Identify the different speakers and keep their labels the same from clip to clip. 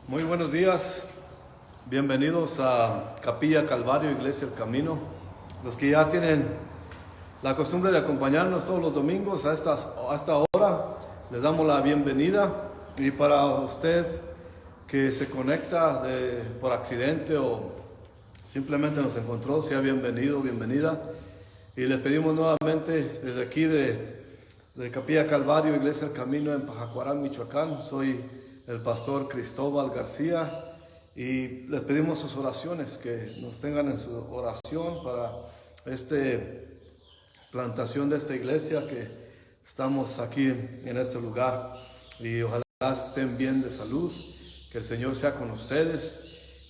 Speaker 1: Muy buenos días, bienvenidos a Capilla Calvario, Iglesia El Camino. Los que ya tienen la costumbre de acompañarnos todos los domingos a esta hora, les damos la bienvenida. Y para usted que se conecta por accidente o simplemente nos encontró, sea bienvenido, bienvenida. Y les pedimos nuevamente desde aquí de Capilla Calvario, Iglesia El Camino en Pajacuarán, Michoacán. Soy el pastor Cristóbal García y les pedimos sus oraciones, que nos tengan en su oración para esta plantación de esta iglesia, que estamos aquí en este lugar, y ojalá estén bien de salud, que el Señor sea con ustedes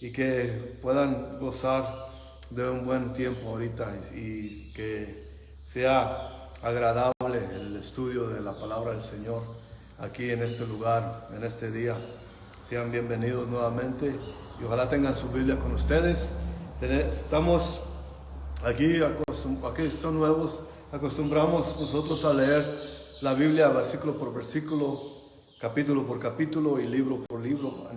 Speaker 1: y que puedan gozar de un buen tiempo ahorita y que sea agradable el estudio de la palabra del Señor aquí en este lugar, en este día. Sean bienvenidos nuevamente y ojalá tengan su Biblia con ustedes. Estamos aquí son nuevos, acostumbramos nosotros a leer la Biblia versículo por versículo, capítulo por capítulo y libro por libro.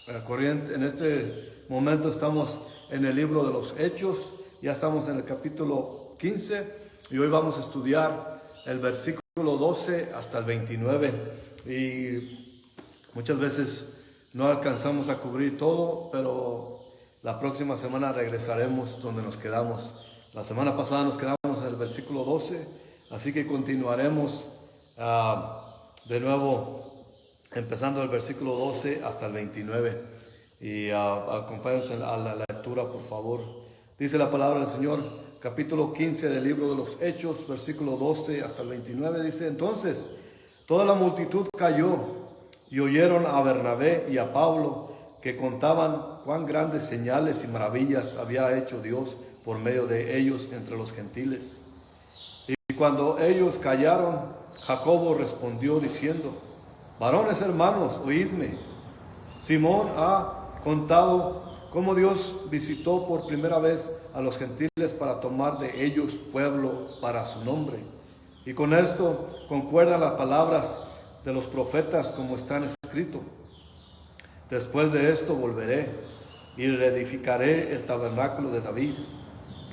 Speaker 1: En este momento estamos en el libro de los Hechos, ya estamos en el capítulo 15 y hoy vamos a estudiar el versículo 12 hasta el 29, y muchas veces no alcanzamos a cubrir todo, pero la próxima semana regresaremos donde nos quedamos. La semana pasada nos quedamos en el versículo 12, así que continuaremos de nuevo empezando el versículo 12 hasta el 29, y acompáñanos a la lectura, por favor. Dice la palabra del Señor, capítulo 15 del libro de los Hechos, versículo 12 hasta el 29, dice: Entonces toda la multitud cayó y oyeron a Bernabé y a Pablo, que contaban cuán grandes señales y maravillas había hecho Dios por medio de ellos entre los gentiles. Y cuando ellos callaron, Jacobo respondió diciendo: Varones hermanos, oídme. Simón ha contado cómo Dios visitó por primera vez a los gentiles para tomar de ellos pueblo para su nombre. Y con esto concuerdan las palabras de los profetas como están escrito: Después de esto volveré y reedificaré el tabernáculo de David,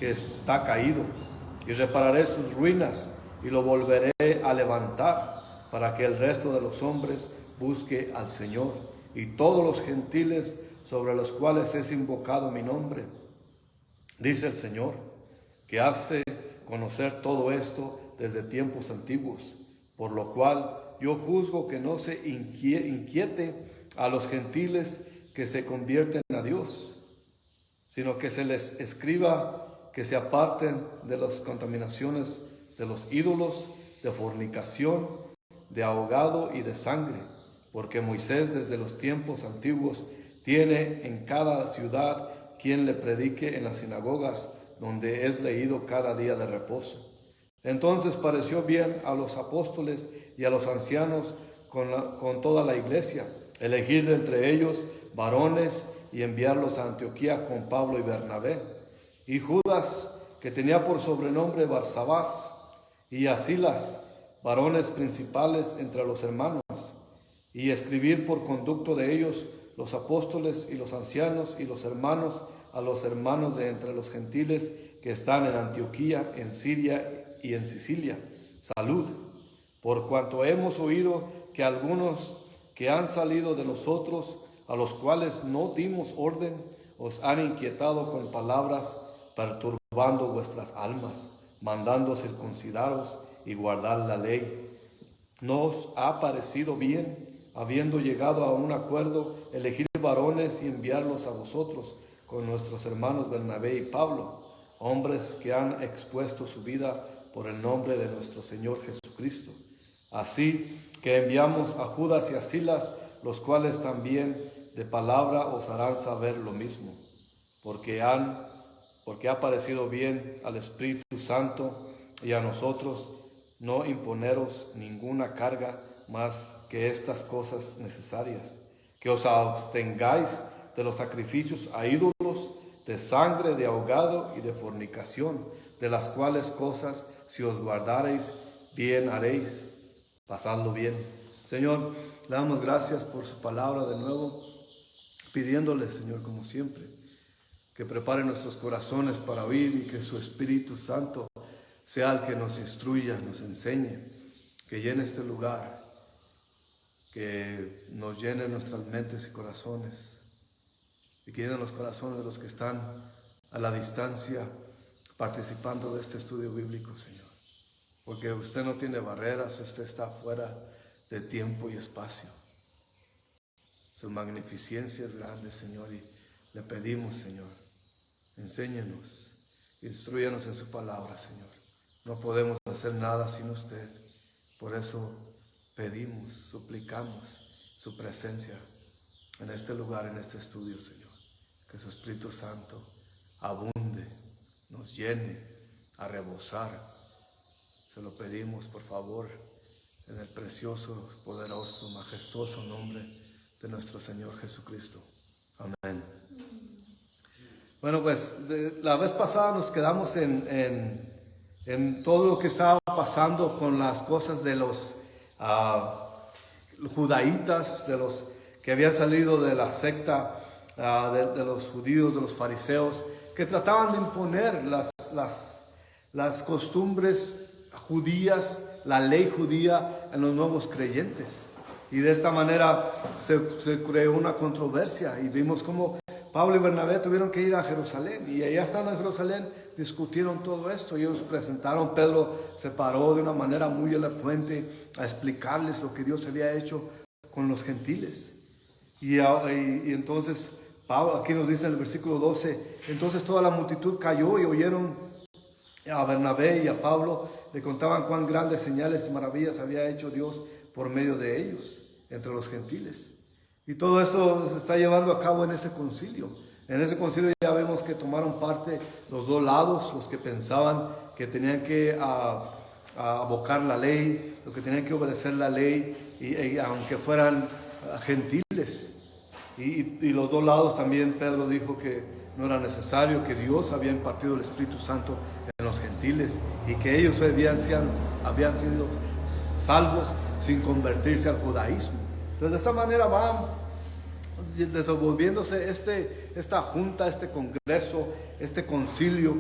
Speaker 1: que está caído, y repararé sus ruinas y lo volveré a levantar, para que el resto de los hombres busque al Señor y todos los gentiles sobre los cuales es invocado mi nombre. Dice el Señor, que hace conocer todo esto desde tiempos antiguos, por lo cual yo juzgo que no se inquiete a los gentiles que se convierten a Dios, sino que se les escriba que se aparten de las contaminaciones de los ídolos, de fornicación, de ahogado y de sangre, porque Moisés desde los tiempos antiguos tiene en cada ciudad quien le predique en las sinagogas, donde es leído cada día de reposo. Entonces pareció bien a los apóstoles y a los ancianos con toda la iglesia elegir de entre ellos varones y enviarlos a Antioquía con Pablo y Bernabé, y Judas, que tenía por sobrenombre Barsabás, y a Silas, varones principales entre los hermanos, y escribir por conducto de ellos los apóstoles y los ancianos y los hermanos a los hermanos de entre los gentiles que están en Antioquía, en Siria y en Sicilia. Salud, por cuanto hemos oído que algunos que han salido de nosotros, a los cuales no dimos orden, os han inquietado con palabras, perturbando vuestras almas, mandando circuncidaros y guardar la ley. ¿Nos ha parecido bien, habiendo llegado a un acuerdo, elegir varones y enviarlos a vosotros con nuestros hermanos Bernabé y Pablo, hombres que han expuesto su vida por el nombre de nuestro Señor Jesucristo? Así que enviamos a Judas y a Silas, los cuales también de palabra os harán saber lo mismo, porque ha parecido bien al Espíritu Santo y a nosotros no imponeros ninguna carga más que estas cosas necesarias: que os abstengáis de los sacrificios a ídolos, de sangre, de ahogado y de fornicación, de las cuales cosas, si os guardareis, bien haréis. Pasadlo bien. Señor, le damos gracias por su palabra de nuevo, pidiéndole, Señor, como siempre, que prepare nuestros corazones para oír y que su Espíritu Santo sea el que nos instruya, nos enseñe, que llene este lugar, que nos llene nuestras mentes y corazones, y que llene los corazones de los que están a la distancia participando de este estudio bíblico, Señor. Porque usted no tiene barreras, usted está fuera de tiempo y espacio. Su magnificencia es grande, Señor, y le pedimos, Señor, enséñenos, instrúyanos en su palabra, Señor. No podemos hacer nada sin usted. Por eso pedimos, suplicamos su presencia en este lugar, en este estudio, Señor. Que su Espíritu Santo abunde, nos llene a rebosar. Se lo pedimos, por favor, en el precioso, poderoso, majestuoso nombre de nuestro Señor Jesucristo. Amén. Bueno, pues la vez pasada nos quedamos en todo lo que estaba pasando con las cosas de los judaítas, de los que habían salido de la secta de los judíos, de los fariseos, que trataban de imponer las costumbres judías, la ley judía en los nuevos creyentes. Y de esta manera se creó una controversia y vimos cómo Pablo y Bernabé tuvieron que ir a Jerusalén, y allá estando en Jerusalén discutieron todo esto y ellos presentaron. Pedro se paró de una manera muy elocuente a explicarles lo que Dios había hecho con los gentiles. Y entonces Pablo aquí nos dice en el versículo 12, entonces toda la multitud cayó y oyeron a Bernabé y a Pablo, le contaban cuán grandes señales y maravillas había hecho Dios por medio de ellos entre los gentiles. Y todo eso se está llevando a cabo en ese concilio. En ese concilio ya vemos que tomaron parte los dos lados, los que pensaban que tenían que abocar la ley, los que tenían que obedecer la ley, y aunque fueran gentiles. Y los dos lados también. Pedro dijo que no era necesario, que Dios había impartido el Espíritu Santo en los gentiles y que ellos habían sido salvos sin convertirse al judaísmo. Entonces de esta manera van desenvolviéndose esta junta, este congreso, este concilio,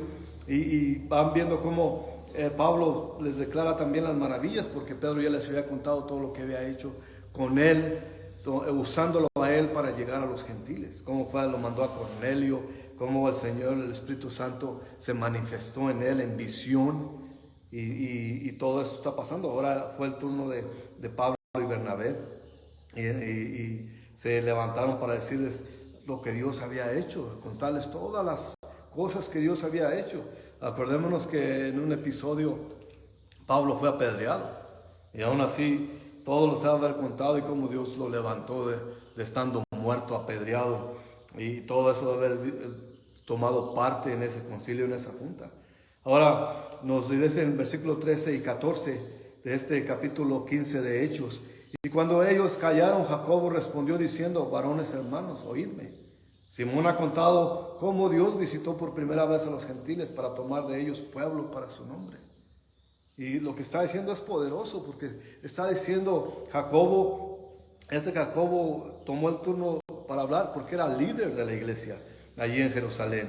Speaker 1: y van viendo cómo Pablo les declara también las maravillas, porque Pedro ya les había contado todo lo que había hecho con él, usándolo a él para llegar a los gentiles, cómo lo mandó a Cornelio, cómo el Señor, el Espíritu Santo se manifestó en él en visión, y todo eso está pasando. Ahora fue el turno de Pablo y Bernabé, y se levantaron para decirles lo que Dios había hecho, contarles todas las cosas que Dios había hecho. Acordémonos que en un episodio Pablo fue apedreado, y aún así todos los haber contado y cómo Dios lo levantó de estando muerto, apedreado, y todo eso de haber tomado parte en ese concilio, en esa junta. Ahora nos dice en versículos 13 y 14 de este capítulo 15 de Hechos: y cuando ellos callaron, Jacobo respondió diciendo: varones hermanos, oídme. Simón ha contado cómo Dios visitó por primera vez a los gentiles para tomar de ellos pueblo para su nombre. Y lo que está diciendo es poderoso, porque está diciendo Jacobo tomó el turno para hablar porque era líder de la iglesia allí en Jerusalén.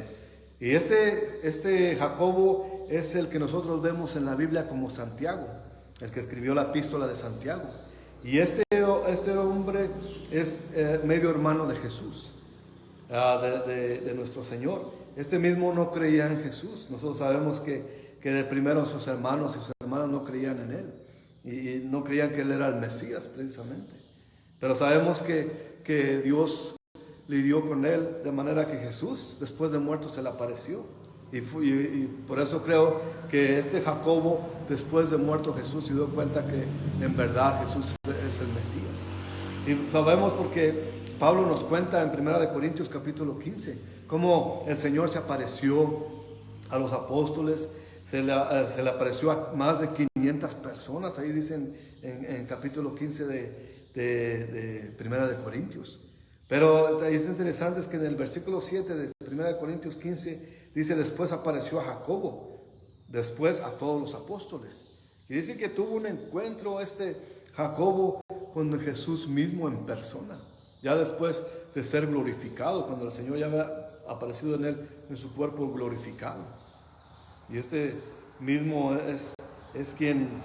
Speaker 1: Y este Jacobo es el que nosotros vemos en la Biblia como Santiago, el que escribió la epístola de Santiago. Y este hombre es medio hermano de Jesús, de nuestro Señor. Este mismo no creía en Jesús. Nosotros sabemos que de primero sus hermanos y sus hermanas no creían en él, y no creían que él era el Mesías precisamente. Pero sabemos que Dios lidió con él de manera que Jesús, después de muerto, se le apareció. Y por eso creo que este Jacobo, después de muerto Jesús, se dio cuenta que en verdad Jesús es el Mesías. Y sabemos porque Pablo nos cuenta en 1 Corintios capítulo 15 cómo el Señor se apareció a los apóstoles, se le apareció a más de 500 personas. Ahí dicen en capítulo 15 de 1 Corintios. Pero es interesante es que en el versículo 7 de 1 Corintios 15 dice: después apareció a Jacobo, después a todos los apóstoles. Y dice que tuvo un encuentro Jacobo con Jesús mismo en persona. Ya después de ser glorificado, cuando el Señor ya había aparecido en él, en su cuerpo glorificado. Y este mismo es quien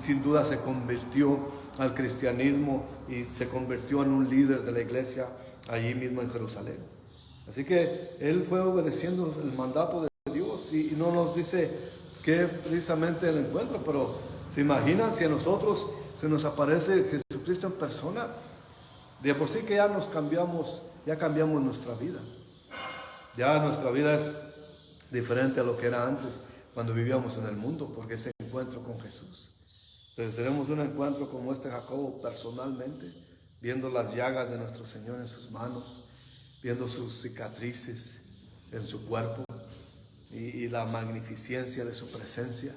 Speaker 1: sin duda se convirtió al cristianismo y se convirtió en un líder de la iglesia allí mismo en Jerusalén. Así que él fue obedeciendo el mandato de Dios y no nos dice que precisamente el encuentro, pero se imaginan si a nosotros se nos aparece Jesucristo en persona, de por sí que ya cambiamos nuestra vida. Ya nuestra vida es diferente a lo que era antes cuando vivíamos en el mundo, porque ese encuentro con Jesús. Entonces tenemos un encuentro como este Jacobo personalmente, viendo las llagas de nuestro Señor en sus manos, viendo sus cicatrices en su cuerpo y la magnificencia de su presencia.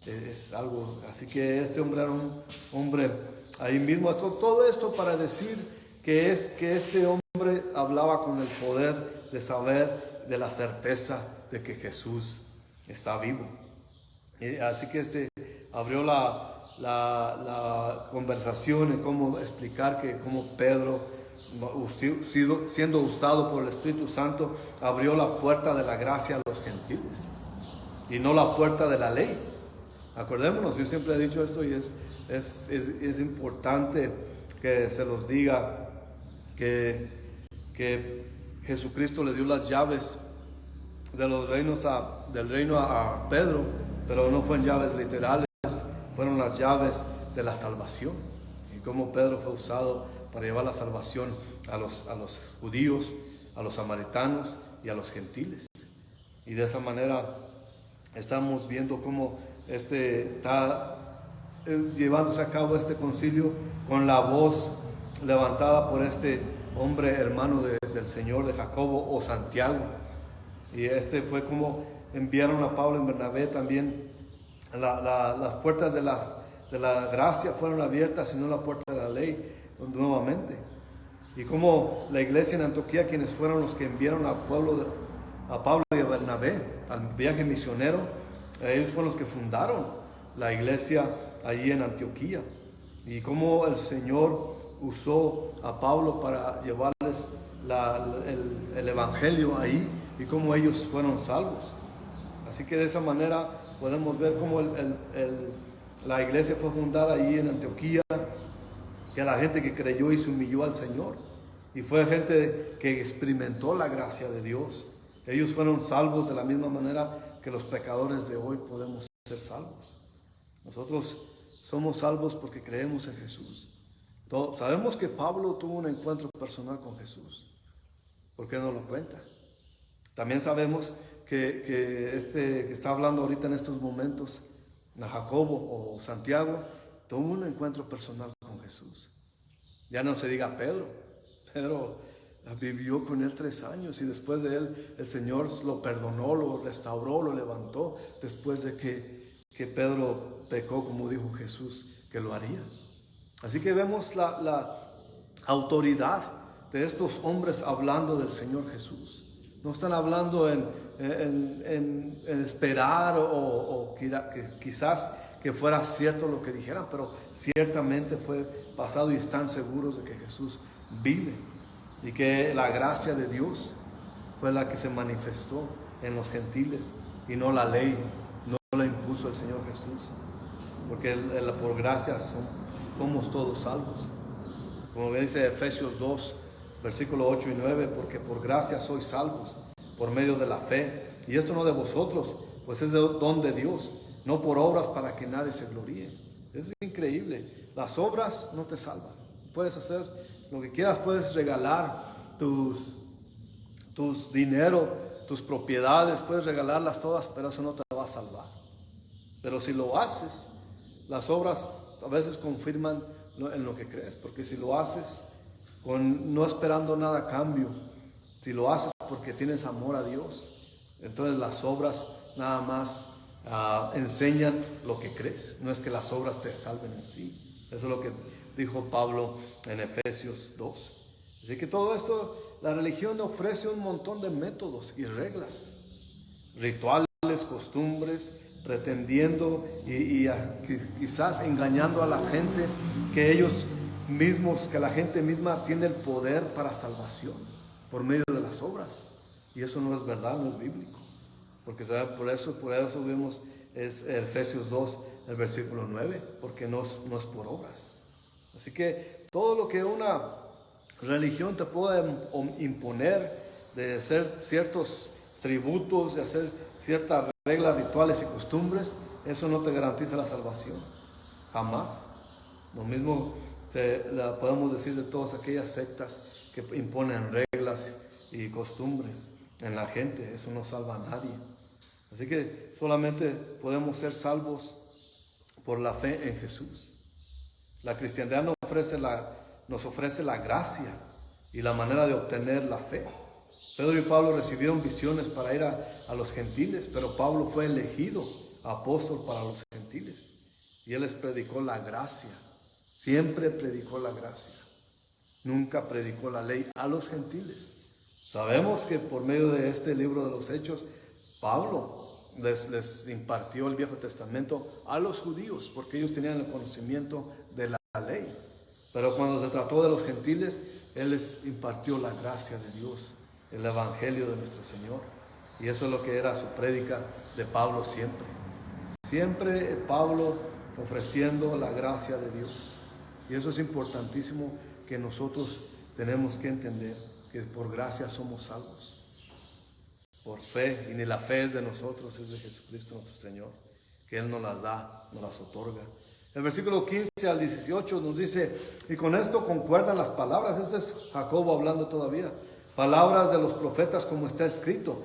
Speaker 1: Es algo, así que este hombre era un hombre ahí mismo. Todo esto para decir que este hombre hablaba con el poder de saber, de la certeza de que Jesús está vivo. Así que abrió la conversación en cómo explicar que cómo Pedro, siendo usado por el Espíritu Santo, abrió la puerta de la gracia a los gentiles y no la puerta de la ley. Acordémonos, yo siempre he dicho esto y es importante que se los diga que Jesucristo le dio las llaves de los del reino a Pedro, pero no fueron llaves literales, fueron las llaves de la salvación. Y cómo Pedro fue usado para llevar la salvación a los judíos, a los samaritanos y a los gentiles. Y de esa manera estamos viendo cómo está llevándose a cabo este concilio con la voz levantada por este hombre hermano del Señor, de Jacobo o Santiago. Y fue como enviaron a Pablo y Bernabé también. Las puertas de la gracia fueron abiertas y no la puerta de la ley nuevamente. Y como la iglesia en Antioquía, quienes fueron los que enviaron a Pablo y a Bernabé al viaje misionero, ellos fueron los que fundaron la iglesia allí en Antioquía. Y como el Señor usó a Pablo para llevarles el evangelio ahí y cómo ellos fueron salvos. Así que de esa manera podemos ver cómo la iglesia fue fundada allí en Antioquía, que la gente que creyó y se humilló al Señor, y fue gente que experimentó la gracia de Dios. Ellos fueron salvos de la misma manera que los pecadores de hoy podemos ser salvos. Nosotros somos salvos porque creemos en Jesús. Sabemos que Pablo tuvo un encuentro personal con Jesús. ¿Por qué no lo cuenta? También sabemos que que está hablando ahorita en estos momentos, Jacobo o Santiago, tuvo un encuentro personal con Jesús. Ya no se diga Pedro. Pedro vivió con él 3 años y después de él el Señor lo perdonó, lo restauró, lo levantó después de que Pedro pecó, como dijo Jesús que lo haría. Así que vemos la autoridad de estos hombres hablando del Señor Jesús. No están hablando en esperar o quizás que fuera cierto lo que dijeran, pero ciertamente fue pasado y están seguros de que Jesús vive y que la gracia de Dios fue la que se manifestó en los gentiles y no la ley, no la impuso el Señor Jesús, porque por gracia somos todos salvos. Como dice Efesios 2, versículo 8 y 9, porque por gracia sois salvos, por medio de la fe, y esto no de vosotros, pues es de don de Dios, no por obras para que nadie se gloríe. Es increíble, las obras no te salvan. Puedes hacer lo que quieras, puedes regalar tus dinero, tus propiedades, puedes regalarlas todas, pero eso no te va a salvar. Pero si lo haces, las obras a veces confirman en lo que crees, porque si lo haces no esperando nada a cambio, si lo haces porque tienes amor a Dios, entonces las obras nada más enseñan lo que crees. No es que las obras te salven en sí. Eso es lo que dijo Pablo en Efesios 2. Así que todo esto, la religión ofrece un montón de métodos y reglas, rituales, costumbres, pretendiendo y quizás engañando a la gente que ellos mismos, que la gente misma tiene el poder para salvación por medio de las obras. Y eso no es verdad, no es bíblico. Porque por eso vemos es Efesios 2, el versículo 9, porque no es por obras. Así que todo lo que una religión te pueda imponer, de hacer ciertos tributos, de hacer ciertas reglas, rituales y costumbres, eso no te garantiza la salvación, jamás. Lo mismo podemos decir de todas aquellas sectas que imponen reglas y costumbres en la gente. Eso no salva a nadie. Así que solamente podemos ser salvos por la fe en Jesús. La cristiandad nos ofrece la gracia y la manera de obtener la fe. Pedro y Pablo recibieron visiones para ir a los gentiles, pero Pablo fue elegido apóstol para los gentiles. Y él les predicó la gracia. Siempre predicó la gracia. Nunca predicó la ley a los gentiles. Sabemos que por medio de este libro de los Hechos, Pablo les impartió el Viejo Testamento a los judíos, porque ellos tenían el conocimiento de la ley. Pero cuando se trató de los gentiles, él les impartió la gracia de Dios, el evangelio de nuestro Señor. Y eso es lo que era su prédica de Pablo siempre. Siempre Pablo ofreciendo la gracia de Dios. Y eso es importantísimo, que nosotros tenemos que entender, que por gracia somos salvos. Por fe, y ni la fe es de nosotros, es de Jesucristo nuestro Señor, que Él nos las da, nos las otorga. El versículo 15 al 18 nos dice, y con esto concuerdan las palabras. Este es Jacobo hablando todavía. Palabras de los profetas, como está escrito: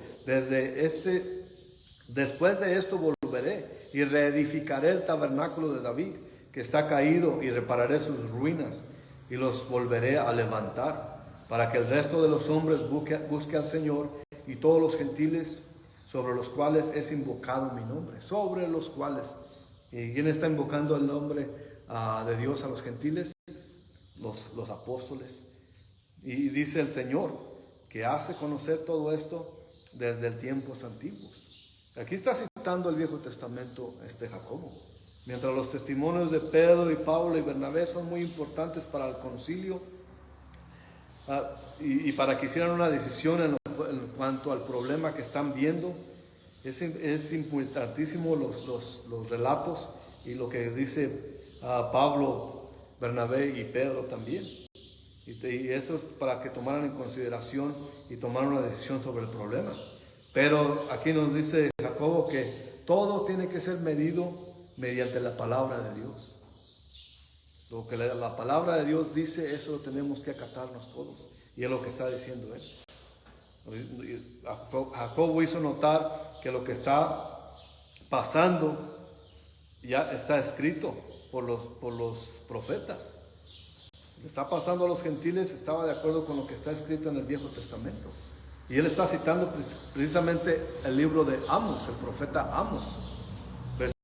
Speaker 1: después de esto volveré y reedificaré el tabernáculo de David, que está caído, y repararé sus ruinas y los volveré a levantar, para que el resto de los hombres busque al Señor, y todos los gentiles sobre los cuales es invocado mi nombre. Sobre los cuales. ¿Y quién está invocando el nombre de Dios a los gentiles? Los apóstoles. Y dice el Señor, que hace conocer todo esto desde tiempos antiguos. Aquí está citando el Viejo Testamento Jacobo. Mientras los testimonios de Pedro y Pablo y Bernabé son muy importantes para el concilio, y para que hicieran una decisión en cuanto al problema que están viendo, es importantísimo los relatos y lo que dice Pablo, Bernabé y Pedro también. Y eso es para que tomaran en consideración y tomaran una decisión sobre el problema. Pero aquí nos dice Jacobo que todo tiene que ser medido mediante la palabra de Dios. Lo que la palabra de Dios dice, eso lo tenemos que acatarnos todos. Y es lo que está diciendo él. Jacobo hizo notar que lo que está pasando ya está escrito por los profetas. Le está pasando a los gentiles, estaba de acuerdo con lo que está escrito en el Viejo Testamento. Y él está citando precisamente el libro de Amos, el profeta Amos.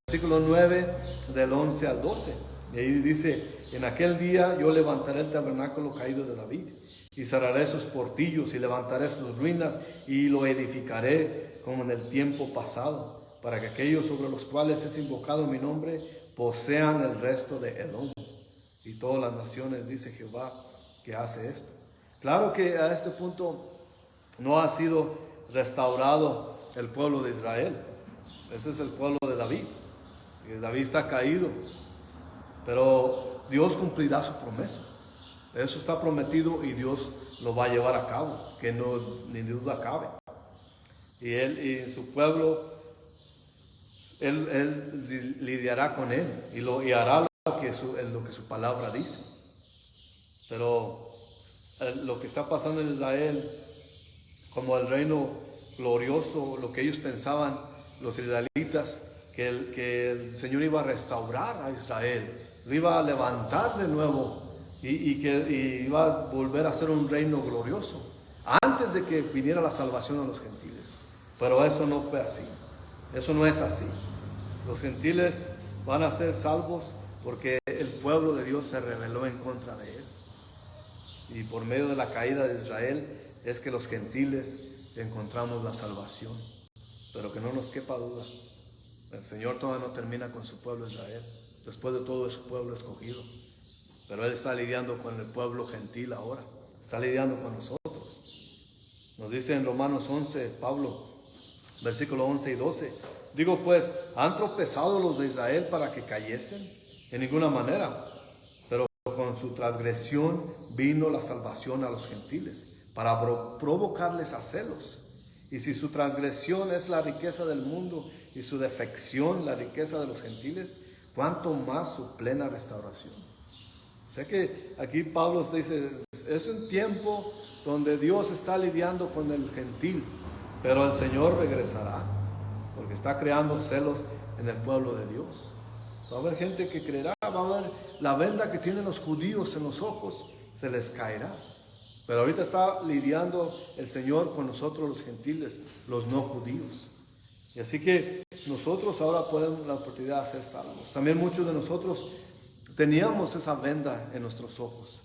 Speaker 1: Versículo 9 del 11 al 12. Y ahí dice: en aquel día yo levantaré el tabernáculo caído de David, y cerraré sus portillos, y levantaré sus ruinas, y lo edificaré como en el tiempo pasado, para que aquellos sobre los cuales es invocado mi nombre posean el resto de Edom. Y todas las naciones, dice Jehová, que hace esto. Claro que a este punto no ha sido restaurado el pueblo de Israel. Ese es el pueblo de David. Y David está caído. Pero Dios cumplirá su promesa. Eso está prometido y Dios lo va a llevar a cabo, que no ni duda cabe. Y Él y su pueblo, Él lidiará con Él y hará lo que su palabra dice. Pero lo que está pasando en Israel, como el reino glorioso, lo que ellos pensaban, los israelitas, que el Señor iba a restaurar a Israel, lo iba a levantar de nuevo y que iba a volver a ser un reino glorioso antes de que viniera la salvación a los gentiles. Pero eso no fue así. Eso no es así. Los gentiles van a ser salvos porque el pueblo de Dios se rebeló en contra de Él. Y por medio de la caída de Israel es que los gentiles encontramos la salvación. Pero que no nos quepa duda, el Señor todavía no termina con su pueblo Israel. Después de todo es su pueblo escogido. Pero Él está lidiando con el pueblo gentil ahora. Está lidiando con nosotros. Nos dice en Romanos 11, Pablo, versículo 11 y 12. Digo pues, ¿han tropezado los de Israel para que cayesen? En ninguna manera. Pero con su transgresión vino la salvación a los gentiles, para provocarles a celos. Y si su transgresión es la riqueza del mundo y su defección la riqueza de los gentiles, ¿cuánto más su plena restauración? O sea que aquí Pablo dice, es un tiempo donde Dios está lidiando con el gentil, pero el Señor regresará, porque está creando celos en el pueblo de Dios. Va a haber gente que creerá, va a haber la venda que tienen los judíos en los ojos, se les caerá. Pero ahorita está lidiando el Señor con nosotros los gentiles, los no judíos. Y así que nosotros ahora tenemos la oportunidad de ser salvos. También muchos de nosotros teníamos esa venda en nuestros ojos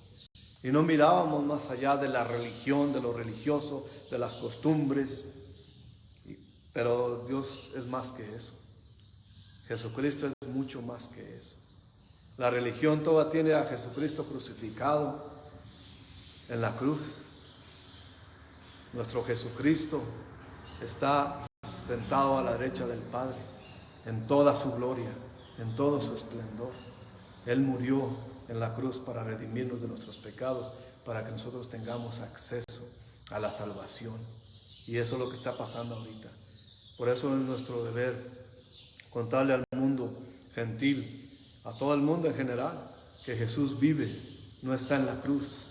Speaker 1: y no mirábamos más allá de la religión, de lo religioso, de las costumbres. Pero Dios es más que eso. Jesucristo es mucho más que eso. La religión toda tiene a Jesucristo crucificado en la cruz. Nuestro Jesucristo está sentado a la derecha del Padre en toda su gloria, en todo su esplendor. Él murió en la cruz para redimirnos de nuestros pecados, para que nosotros tengamos acceso a la salvación. Y eso es lo que está pasando ahorita. Por eso es nuestro deber contarle al mundo gentil, a todo el mundo en general, que Jesús vive, no está en la cruz.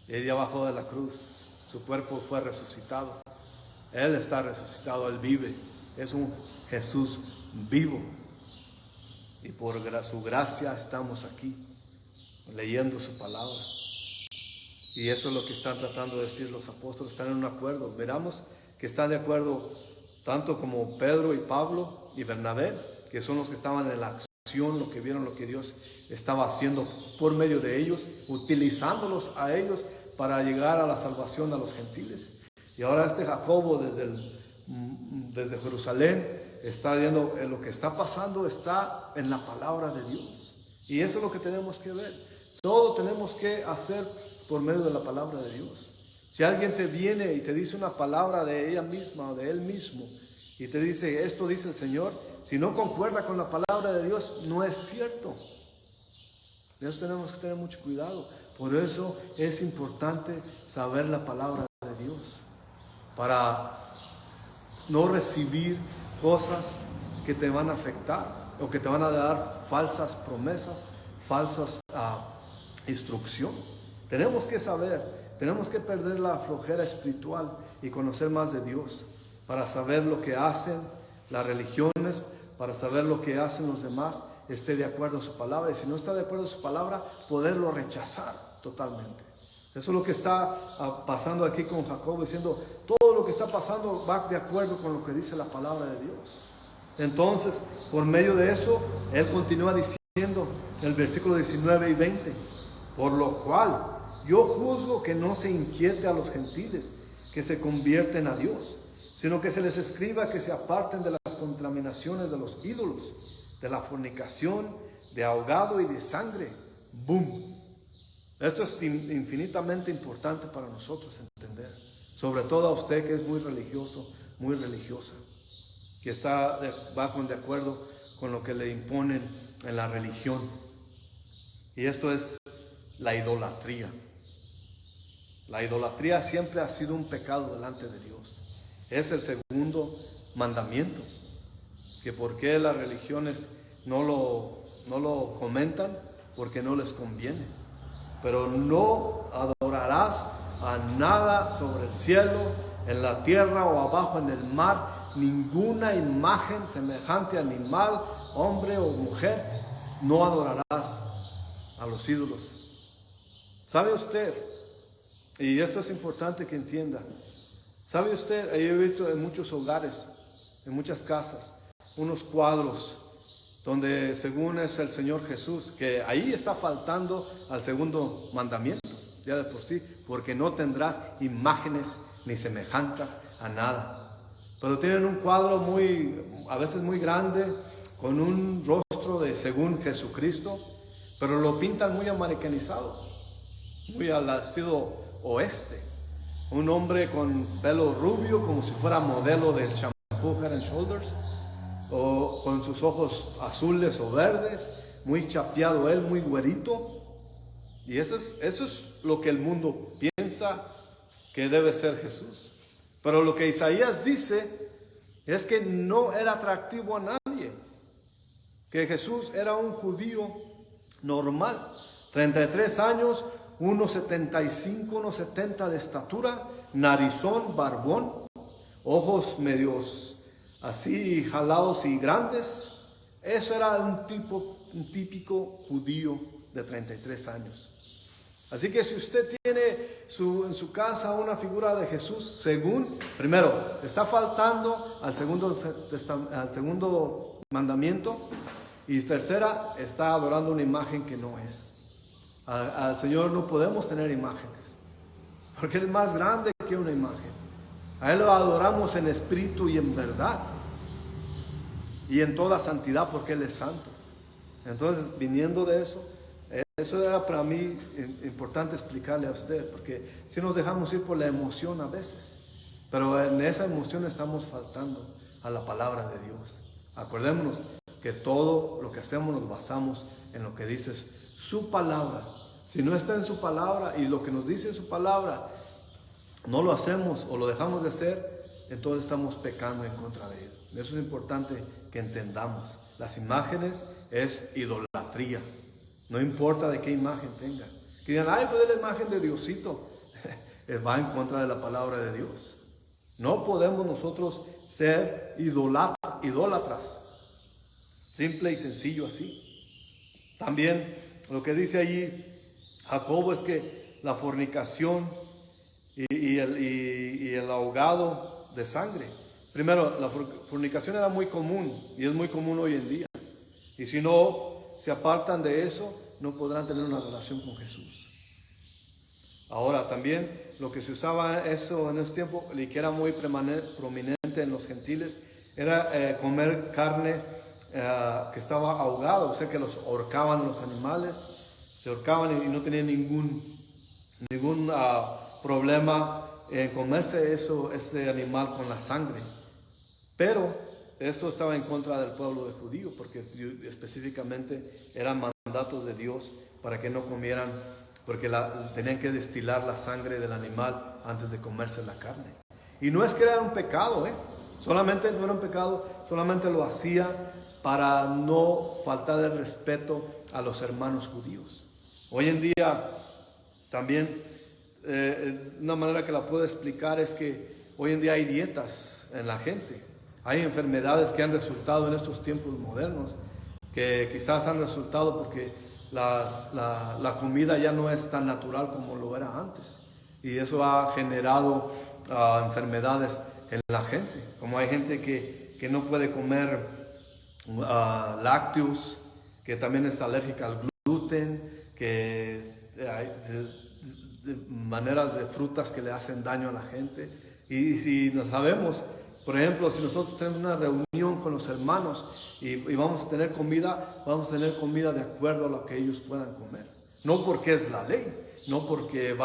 Speaker 1: Él ya bajó de la cruz, su cuerpo fue resucitado. Él está resucitado, Él vive. Es un Jesús vivo. Y por su gracia estamos aquí, leyendo su palabra. Y eso es lo que están tratando de decir los apóstoles, están en un acuerdo. Veramos que están de acuerdo tanto como Pedro y Pablo y Bernabé, que son los que estaban en la acción, lo que vieron, lo que Dios estaba haciendo por medio de ellos, utilizándolos a ellos para llegar a la salvación a los gentiles. Y ahora este Jacobo desde Jerusalén está viendo lo que está pasando, está en la palabra de Dios. Y eso es lo que tenemos que ver. Todo tenemos que hacer por medio de la palabra de Dios. Si alguien te viene y te dice una palabra de ella misma o de él mismo y te dice, esto dice el Señor, si no concuerda con la palabra de Dios, no es cierto. De eso tenemos que tener mucho cuidado. Por eso es importante saber la palabra de Dios, para no recibir cosas que te van a afectar o que te van a dar falsas promesas, falsas instrucción. Tenemos que saber, tenemos que perder la flojera espiritual y conocer más de Dios, para saber lo que hacen las religiones, para saber lo que hacen los demás, esté de acuerdo a su palabra, y si no está de acuerdo a su palabra, poderlo rechazar totalmente. Eso es lo que está pasando aquí con Jacobo, diciendo, todo lo que está pasando va de acuerdo con lo que dice la palabra de Dios. Entonces, por medio de eso, él continúa diciendo en el versículo 19 y 20, por lo cual yo juzgo que no se inquiete a los gentiles que se convierten a Dios, sino que se les escriba que se aparten de las contaminaciones de los ídolos, de la fornicación, de ahogado y de sangre. ¡Boom! Esto es infinitamente importante para nosotros entender, sobre todo a usted que es muy religioso, muy religiosa, que va de acuerdo con lo que le imponen en la religión. Y esto es la idolatría. La idolatría siempre ha sido un pecado delante de Dios. Es el segundo mandamiento, que por qué las religiones no lo comentan, porque no les conviene. Pero no adorarás a nada sobre el cielo, en la tierra o abajo en el mar, ninguna imagen semejante a animal, hombre o mujer, no adorarás a los ídolos. ¿Sabe usted? Y esto es importante que entienda. ¿Sabe usted? Yo he visto en muchos hogares, en muchas casas, unos cuadros donde según es el Señor Jesús, que ahí está faltando al segundo mandamiento, ya de por sí, porque no tendrás imágenes ni semejanzas a nada. Pero tienen un cuadro a veces muy grande, con un rostro de según Jesucristo, pero lo pintan muy americanizado, muy al estilo oeste. Un hombre con pelo rubio, como si fuera modelo del shampoo Head and Shoulders, o con sus ojos azules o verdes, muy chapeado él, muy güerito. Y eso es lo que el mundo piensa que debe ser Jesús. Pero lo que Isaías dice es que no era atractivo a nadie, que Jesús era un judío normal, 33 años, 1,75, 1,70 de estatura, narizón, barbón, ojos medios así jalados y grandes. Eso era un típico judío de 33 años. Así que si usted tiene en su casa una figura de Jesús, primero, está faltando al segundo mandamiento, y tercera, está adorando una imagen que no es. Al Señor no podemos tener imágenes, porque Él es más grande que una imagen. A Él lo adoramos en espíritu y en verdad, y en toda santidad, porque Él es santo. Entonces, viniendo de eso era para mí importante explicarle a usted, porque si nos dejamos ir por la emoción a veces, pero en esa emoción estamos faltando a la palabra de Dios. Acordémonos que todo lo que hacemos nos basamos en lo que dice su palabra. Si no está en su palabra y lo que nos dice en su palabra no lo hacemos o lo dejamos de hacer, entonces estamos pecando en contra de Él. Eso es importante que entendamos. Las imágenes es idolatría. No importa de qué imagen tengan. Que digan, ay, pues es la imagen de Diosito. Va en contra de la palabra de Dios. No podemos nosotros ser idólatras. Simple y sencillo así. También lo que dice allí Jacobo es que la fornicación y el ahogado de sangre. Primero, la fornicación era muy común y es muy común hoy en día. Y si no se apartan de eso, no podrán tener una relación con Jesús. Ahora también lo que se usaba eso en ese tiempo y que era muy prominente en los gentiles era comer carne que estaba ahogada, o sea que los ahorcaban los animales, se ahorcaban y no tenían ningún problema en comerse ese animal con la sangre. Pero esto estaba en contra del pueblo de judío, porque específicamente eran mandatos de Dios para que no comieran, porque tenían que destilar la sangre del animal antes de comerse la carne. Y no es que era un pecado, solamente no era un pecado, solamente lo hacía para no faltar el respeto a los hermanos judíos. Hoy en día también, una manera que la puedo explicar es que hoy en día hay dietas en la gente. Hay enfermedades que han resultado en estos tiempos modernos, que quizás han resultado porque la comida ya no es tan natural como lo era antes. Y eso ha generado enfermedades en la gente. Como hay gente que no puede comer lácteos, que también es alérgica al gluten, que hay maneras de frutas que le hacen daño a la gente. Y si no sabemos, por ejemplo, si nosotros tenemos una reunión con los hermanos y vamos a tener comida de acuerdo a lo que ellos puedan comer. No porque es la ley, no porque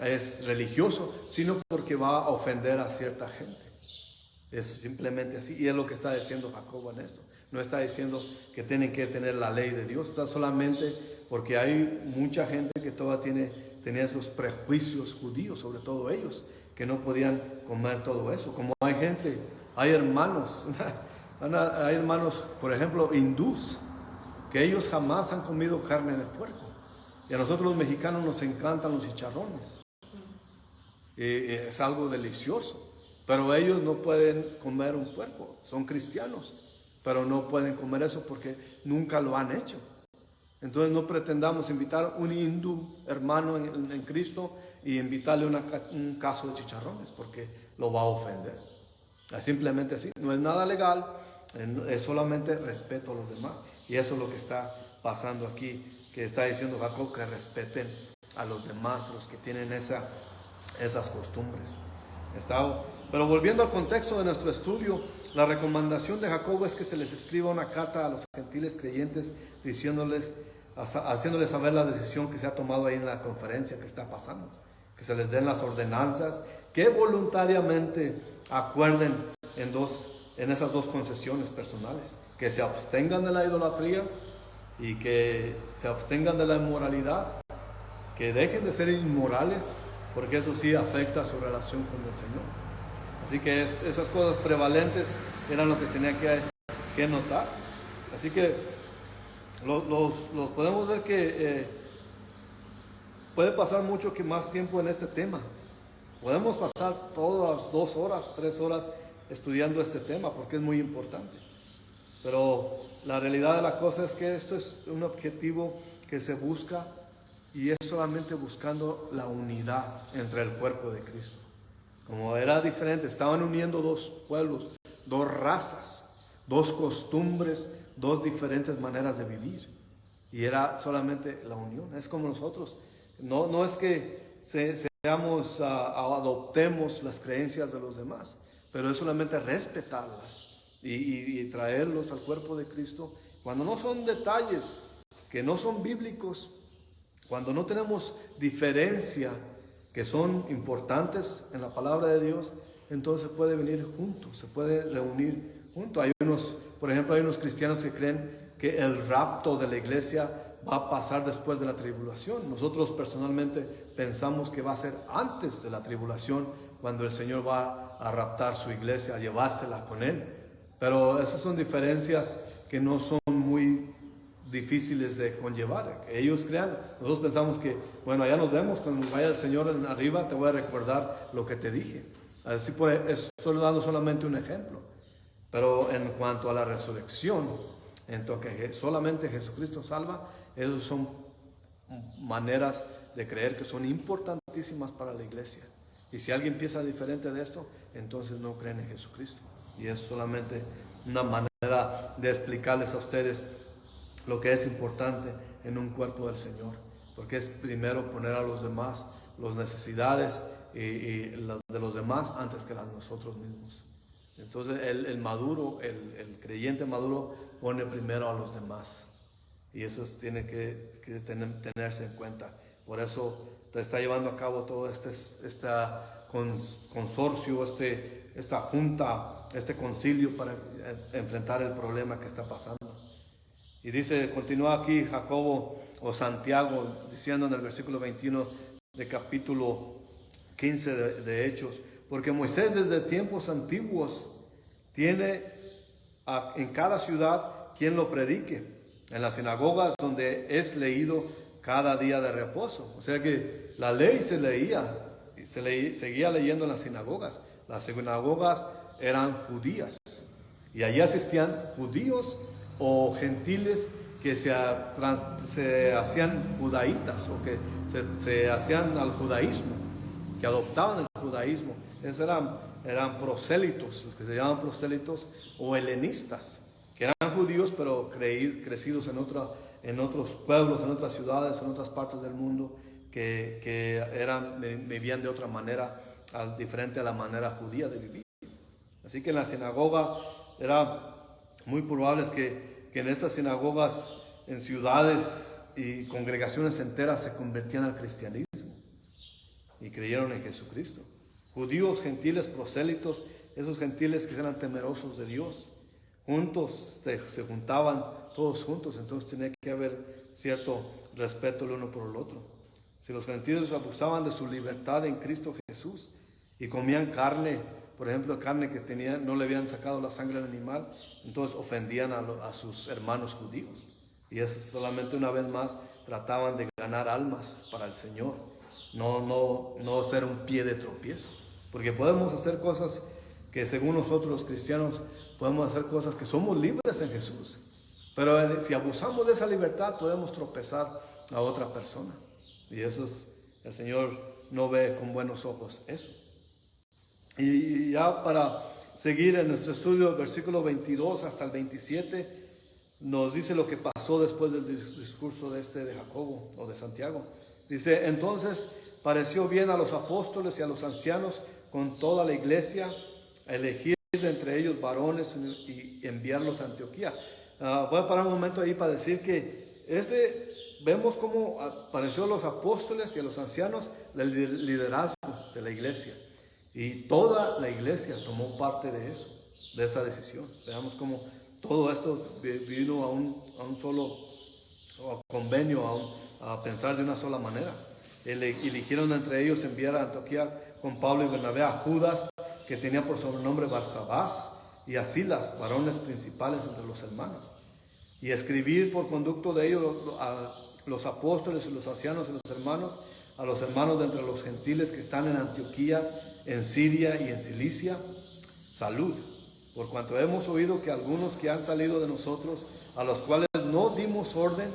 Speaker 1: es religioso, sino porque va a ofender a cierta gente. Es simplemente así, y es lo que está diciendo Jacobo en esto. No está diciendo que tienen que tener la ley de Dios, está solamente porque hay mucha gente que todavía tenía esos prejuicios judíos, sobre todo ellos, que no podían comer todo eso. Como hay hermanos, por ejemplo, hindús, que ellos jamás han comido carne de puerco. Y a nosotros los mexicanos nos encantan los chicharrones. Es algo delicioso, pero ellos no pueden comer un puerco. Son cristianos, pero no pueden comer eso porque nunca lo han hecho. Entonces no pretendamos invitar a un hindú hermano en Cristo y invitarle un caso de chicharrones, porque lo va a ofender. Es simplemente así, no es nada legal, es solamente respeto a los demás. Y eso es lo que está pasando aquí, que está diciendo Jacob, que respeten a los demás, los que tienen esas costumbres. Pero volviendo al contexto de nuestro estudio, la recomendación de Jacob es que se les escriba una carta a los gentiles creyentes diciéndoles haciéndoles saber la decisión que se ha tomado ahí en la conferencia que está pasando, que se les den las ordenanzas, que voluntariamente acuerden en esas dos concesiones personales, que se abstengan de la idolatría y que se abstengan de la inmoralidad, que dejen de ser inmorales, porque eso sí afecta su relación con el Señor. Así que esas cosas prevalentes eran lo que tenía que notar. Así que los podemos ver que puede pasar mucho que más tiempo en este tema. Podemos pasar todas 2 horas, 3 horas estudiando este tema porque es muy importante. Pero la realidad de la cosa es que esto es un objetivo que se busca y es solamente buscando la unidad entre el cuerpo de Cristo. Como era diferente, estaban uniendo 2 pueblos, 2 razas, 2 costumbres, 2 diferentes maneras de vivir. Y era solamente la unión. Es como nosotros. No es que adoptemos las creencias de los demás, pero es solamente respetarlas y traerlos al cuerpo de Cristo. Cuando no son detalles que no son bíblicos, cuando no tenemos diferencia que son importantes en la palabra de Dios, entonces se puede venir juntos, se puede reunir juntos. Por ejemplo, hay unos cristianos que creen que el rapto de la iglesia va a pasar después de la tribulación. Nosotros personalmente pensamos que va a ser antes de la tribulación, cuando el Señor va a raptar su iglesia, a llevársela con Él. Pero esas son diferencias que no son muy difíciles de conllevar. Ellos crean, nosotros pensamos que, bueno, allá nos vemos, cuando vaya el Señor arriba te voy a recordar lo que te dije. Así estoy dando solamente un ejemplo. Pero en cuanto a la resurrección, en que solamente Jesucristo salva, esas son maneras de creer que son importantísimas para la iglesia. Y si alguien piensa diferente de esto, entonces no creen en Jesucristo. Y es solamente una manera de explicarles a ustedes lo que es importante en un cuerpo del Señor. Porque es primero poner a los demás, las necesidades y las de los demás antes que las de nosotros mismos. Entonces el creyente maduro pone primero a los demás. Y eso tiene que tenerse en cuenta. Por eso te está llevando a cabo todo este consorcio, esta junta, este concilio para enfrentar el problema que está pasando. Y continúa aquí Jacobo o Santiago diciendo en el versículo 21 de capítulo 15 de Hechos: porque Moisés desde tiempos antiguos tiene en cada ciudad quien lo predique, en las sinagogas donde es leído cada día de reposo. O sea que la ley se seguía leyendo en las sinagogas. Las sinagogas eran judías y allí asistían judíos o gentiles que se hacían judaítas o que se hacían al judaísmo, que adoptaban el judaísmo. Esos eran prosélitos, los que se llaman prosélitos o helenistas, que eran judíos pero crecidos en otros pueblos, en otras ciudades, en otras partes del mundo, que vivían de otra manera, diferente a la manera judía de vivir. Así que en la sinagoga era muy probable que en estas sinagogas, en ciudades y congregaciones enteras se convertían al cristianismo y creyeron en Jesucristo. Judíos, gentiles, prosélitos, esos gentiles que eran temerosos de Dios, juntos se juntaban todos juntos, entonces tenía que haber cierto respeto el uno por el otro. Si los gentiles abusaban de su libertad en Cristo Jesús y comían carne, por ejemplo, carne que no le habían sacado la sangre del animal, entonces ofendían a sus hermanos judíos. Y eso solamente una vez más trataban de ganar almas para el Señor, no ser un pie de tropiezo. Porque podemos hacer cosas que según nosotros los cristianos podemos hacer cosas que somos libres en Jesús. Pero si abusamos de esa libertad podemos tropezar a otra persona. Y eso el Señor no ve con buenos ojos eso. Y ya para seguir en nuestro estudio, versículo 22 hasta el 27, nos dice lo que pasó después del discurso de Jacobo o de Santiago. Dice: entonces pareció bien a los apóstoles y a los ancianos con toda la iglesia elegir de entre ellos varones y enviarlos a Antioquía. Voy a parar un momento ahí para decir que vemos cómo apareció a los apóstoles y a los ancianos el liderazgo de la iglesia. Y toda la iglesia tomó parte de eso, de esa decisión. Veamos cómo todo esto vino a un solo convenio, a pensar de una sola manera. Eligieron entre ellos enviar a Antioquía con Pablo y Bernabé a Judas, que tenía por sobrenombre Barsabás, y a Silas, varones principales entre los hermanos, y escribir por conducto de ellos a los apóstoles y los ancianos y los hermanos, a los hermanos de entre los gentiles que están en Antioquía, en Siria y en Cilicia, salud, por cuanto hemos oído que algunos que han salido de nosotros, a los cuales no dimos orden,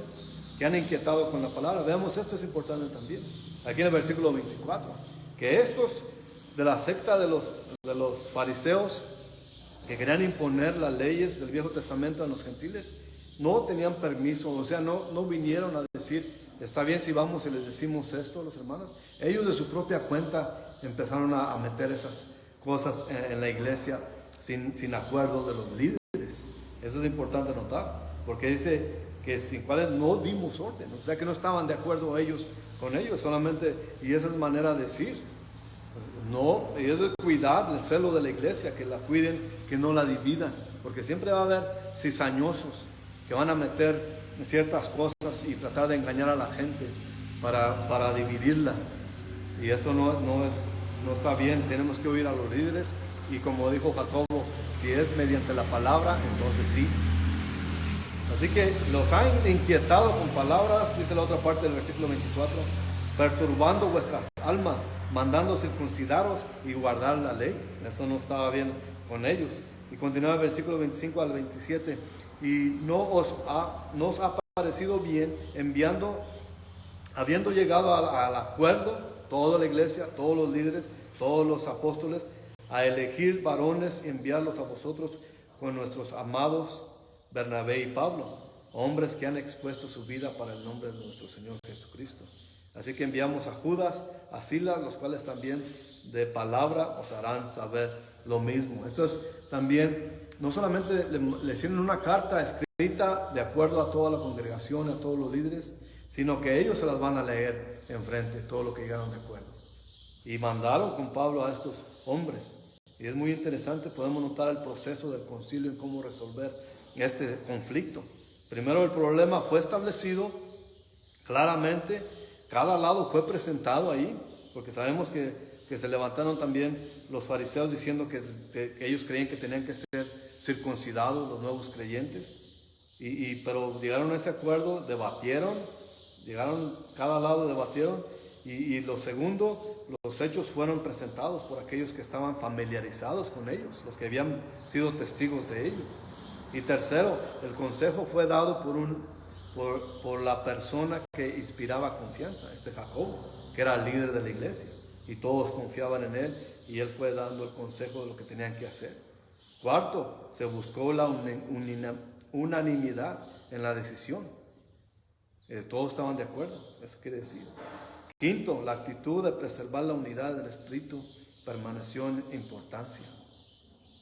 Speaker 1: que han inquietado con la palabra. Veamos, esto es importante también, aquí en el versículo 24, que estos de la secta de los fariseos, que querían imponer las leyes del Viejo Testamento a los gentiles, no tenían permiso, o sea, no vinieron a decir, está bien si vamos y les decimos esto a los hermanos. Ellos de su propia cuenta empezaron a meter esas cosas en la iglesia sin acuerdo de los líderes. Eso es importante notar, porque dice que sin cuales no dimos orden, o sea que no estaban de acuerdo ellos con ellos solamente, y esa es manera de decir. No, y eso es cuidar el celo de la iglesia, que la cuiden, que no la dividan, porque siempre va a haber cizañosos que van a meter ciertas cosas y tratar de engañar a la gente para dividirla, y eso no está bien. Tenemos que oír a los líderes, y como dijo Jacobo, si es mediante la palabra, entonces sí. Así que los han inquietado con palabras, dice la otra parte del versículo 24, perturbando vuestras almas, mandando circuncidaros y guardar la ley. Eso no estaba bien con ellos. Y continúa el versículo 25 al 27, y nos ha parecido bien, habiendo llegado al acuerdo, toda la iglesia, todos los líderes, todos los apóstoles, a elegir varones y enviarlos a vosotros con nuestros amados Bernabé y Pablo, hombres que han expuesto su vida para el nombre de nuestro Señor Jesucristo. Así que enviamos a Judas, a Silas, los cuales también de palabra os harán saber lo mismo. Esto es también, no solamente le hicieron una carta escrita de acuerdo a toda la congregación, a todos los líderes, sino que ellos se las van a leer enfrente, todo lo que llegaron de acuerdo. Y mandaron con Pablo a estos hombres. Y es muy interesante, podemos notar el proceso del concilio en cómo resolver este conflicto. Primero, el problema fue establecido claramente, cada lado fue presentado ahí, porque sabemos que se levantaron también los fariseos diciendo que ellos creían que tenían que ser circuncidados los nuevos creyentes, pero llegaron a ese acuerdo, cada lado debatieron, y lo segundo, los hechos fueron presentados por aquellos que estaban familiarizados con ellos, los que habían sido testigos de ello. Y tercero, el consejo fue dado por la persona que inspiraba confianza, Jacobo, que era el líder de la iglesia, y todos confiaban en él, y él fue dando el consejo de lo que tenían que hacer. Cuarto, se buscó la unanimidad en la decisión. Todos estaban de acuerdo, eso quiere decir. Quinto, la actitud de preservar la unidad del espíritu permaneció en importancia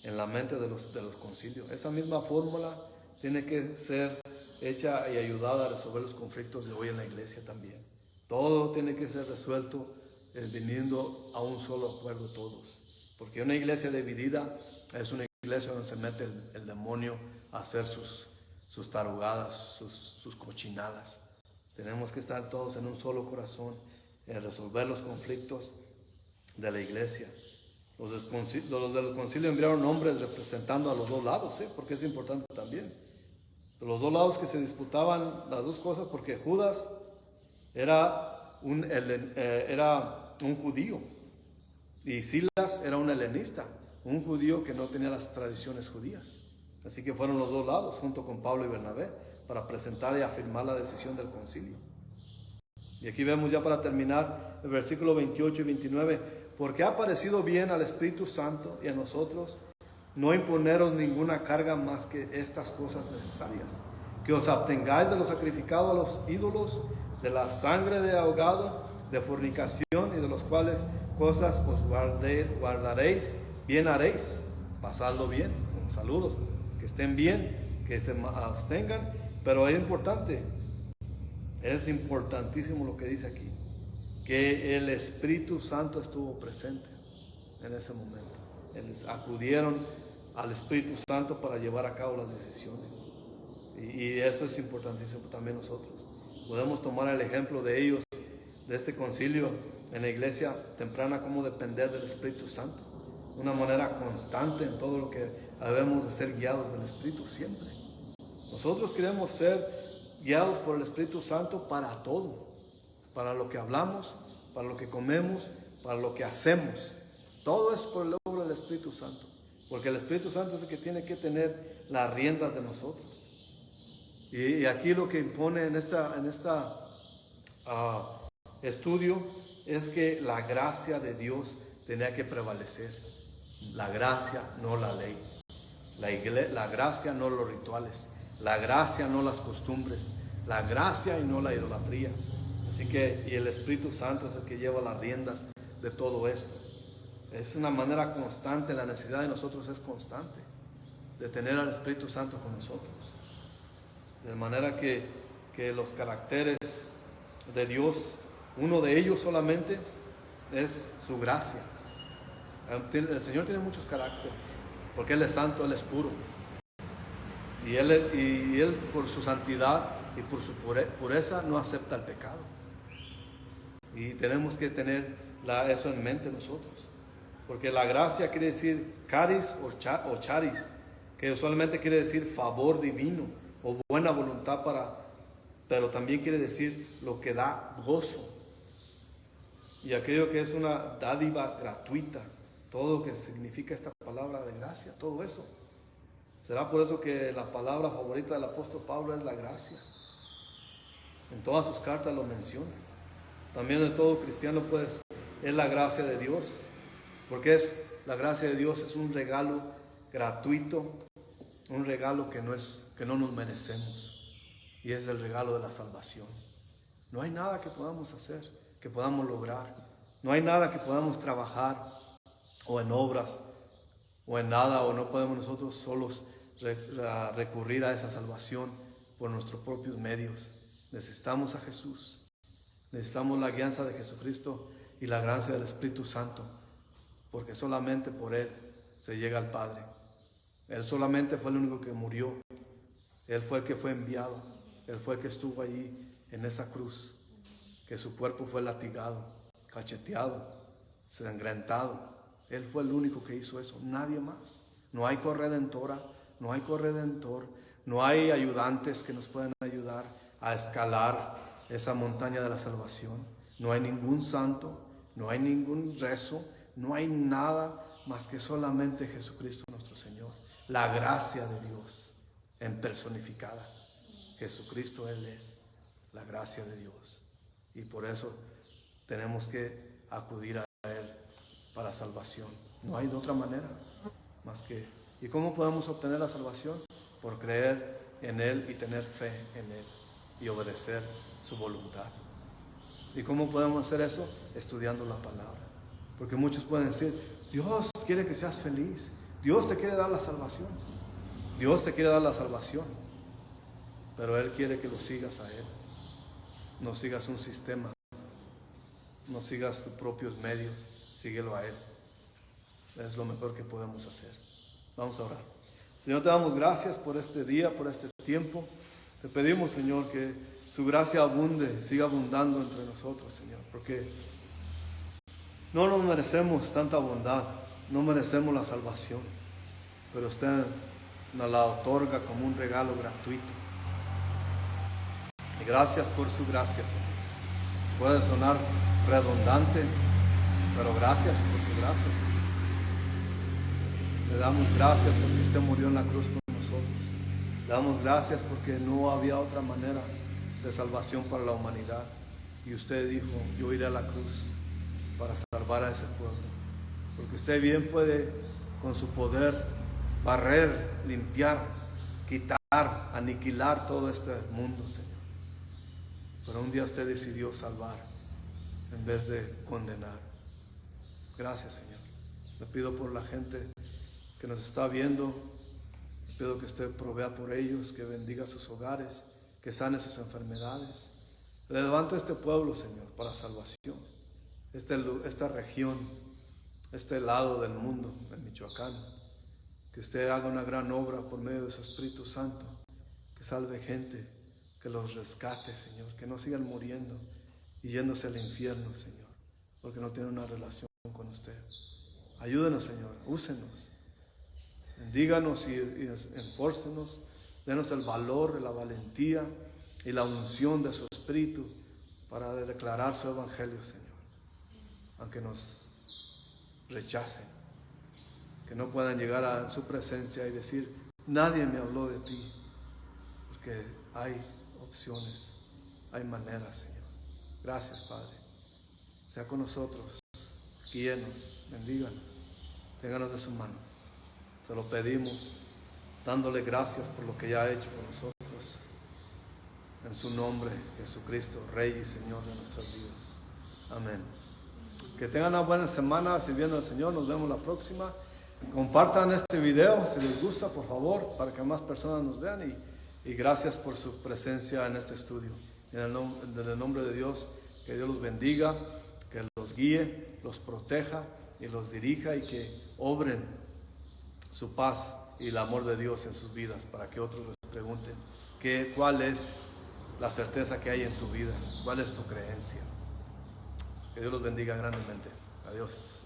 Speaker 1: en la mente de los concilios. Esa misma fórmula tiene que ser hecha y ayudada a resolver los conflictos de hoy en la iglesia también. Todo tiene que ser resuelto viniendo a un solo acuerdo todos. Porque una iglesia dividida es una iglesia donde se mete el demonio a hacer sus tarugadas, sus cochinadas. Tenemos que estar todos en un solo corazón, en resolver los conflictos de la iglesia. Los del concilio enviaron hombres representando a los dos lados, porque es importante también. De los dos lados que se disputaban las dos cosas, porque Judas era un judío y Silas era un helenista, un judío que no tenía las tradiciones judías. Así que fueron los dos lados junto con Pablo y Bernabé para presentar y afirmar la decisión del concilio. Y aquí vemos ya para terminar el versículo 28 y 29, porque ha parecido bien al Espíritu Santo y a nosotros no imponeros ninguna carga más que estas cosas necesarias, que os abstengáis de lo sacrificado a los ídolos, de la sangre de ahogado, de fornicación, y de los cuales cosas os guardaréis, bien haréis, pasadlo bien, con saludos, que estén bien, que se abstengan, pero es importante, Es importantísimo lo que dice aquí, que el Espíritu Santo estuvo presente en ese momento. Acudieron al Espíritu Santo para llevar a cabo las decisiones. Y eso es importantísimo también nosotros. Podemos tomar el ejemplo de ellos, de este concilio en la iglesia temprana, cómo depender del Espíritu Santo. De una manera constante en todo lo que debemos de ser guiados del Espíritu siempre. Nosotros queremos ser guiados por el Espíritu Santo para todo. Para lo que hablamos, para lo que comemos, para lo que hacemos. Todo es por el obra del Espíritu Santo. Porque el Espíritu Santo es el que tiene que tener las riendas de nosotros. Y aquí lo que impone en esta estudio es que la gracia de Dios tenía que prevalecer. La gracia, no la ley. La gracia, no los rituales. La gracia, no las costumbres. La gracia y no la idolatría. Así que, y el Espíritu Santo es el que lleva las riendas de todo esto. Es una manera constante, la necesidad de nosotros es constante, de tener al Espíritu Santo con nosotros. De manera que los caracteres de Dios, uno de ellos solamente es su gracia. El Señor tiene muchos caracteres, porque Él es santo, Él es puro. Y Él por su santidad y por su pureza no acepta el pecado. Y tenemos que tener eso en mente nosotros. Porque la gracia quiere decir caris o charis, que usualmente quiere decir favor divino o buena voluntad pero también quiere decir lo que da gozo. Y aquello que es una dádiva gratuita, todo lo que significa esta palabra de gracia, todo eso. Será por eso que la palabra favorita del apóstol Pablo es la gracia. En todas sus cartas lo menciona. También en todo cristiano pues es la gracia de Dios. Porque la gracia de Dios es un regalo gratuito, un regalo que no nos merecemos. Y es el regalo de la salvación. No hay nada que podamos hacer, que podamos lograr. No hay nada que podamos trabajar o en obras o en nada, o no podemos nosotros solos recurrir a esa salvación por nuestros propios medios. Necesitamos a Jesús. Necesitamos la guianza de Jesucristo y la gracia del Espíritu Santo. Porque solamente por Él se llega al Padre. Él solamente fue el único que murió. Él fue el que fue enviado. Él fue el que estuvo allí en esa cruz. Que su cuerpo fue latigado, cacheteado, sangrentado. Él fue el único que hizo eso. Nadie más. No hay corredentora, no hay corredentor. No hay ayudantes que nos puedan ayudar a escalar esa montaña de la salvación. No hay ningún santo, no hay ningún rezo. No hay nada más que solamente Jesucristo nuestro Señor. La gracia de Dios en personificada. Jesucristo Él es la gracia de Dios. Y por eso tenemos que acudir a Él para salvación. No hay de otra manera más que. ¿Y cómo podemos obtener la salvación? Por creer en Él y tener fe en Él y obedecer su voluntad. ¿Y cómo podemos hacer eso? Estudiando la palabra. Porque muchos pueden decir, Dios quiere que seas feliz. Dios te quiere dar la salvación. Dios te quiere dar la salvación. Pero Él quiere que lo sigas a Él. No sigas un sistema. No sigas tus propios medios. Síguelo a Él. Es lo mejor que podemos hacer. Vamos a orar. Señor, te damos gracias por este día, por este tiempo. Te pedimos, Señor, que su gracia abunde, siga abundando entre nosotros, Señor. Porque no nos merecemos tanta bondad, no merecemos la salvación, pero usted nos la otorga como un regalo gratuito. Y gracias por su gracia, Señor. Puede sonar redundante, pero gracias por su gracia, Señor. Le damos gracias porque usted murió en la cruz por nosotros. Le damos gracias porque no había otra manera de salvación para la humanidad. Y usted dijo, yo iré a la cruz para salvar a ese pueblo. Porque usted bien puede, con su poder, barrer, limpiar, quitar, aniquilar todo este mundo, Señor. Pero un día usted decidió salvar en vez de condenar. Gracias, Señor. Le pido por la gente que nos está viendo. Le pido que usted provea por ellos, que bendiga sus hogares, que sane sus enfermedades. Levanta este pueblo, Señor, para salvación. Esta región, este lado del mundo, en Michoacán. Que usted haga una gran obra por medio de su Espíritu Santo. Que salve gente, que los rescate, Señor. Que no sigan muriendo y yéndose al infierno, Señor. Porque no tienen una relación con usted. Ayúdenos, Señor. Úsenos. Bendíganos y enfórcenos. Denos el valor, la valentía y la unción de su Espíritu para declarar su Evangelio, Señor. Aunque nos rechacen, que no puedan llegar a su presencia y decir, nadie me habló de ti, porque hay opciones, hay maneras, Señor. Gracias, Padre. Sea con nosotros, guíenos, bendíganos, ténganos de su mano. Se lo pedimos, dándole gracias por lo que ya ha hecho por nosotros. En su nombre, Jesucristo, Rey y Señor de nuestras vidas. Amén. Que tengan una buena semana sirviendo al Señor. Nos vemos la próxima. Compartan este video si les gusta, por favor, para que más personas nos vean. Y gracias por su presencia en este estudio. En el nombre de Dios, que Dios los bendiga, que los guíe, los proteja y los dirija y que obren su paz y el amor de Dios en sus vidas, para que otros les pregunten cuál es la certeza que hay en tu vida, cuál es tu creencia. Que Dios los bendiga grandemente. Adiós.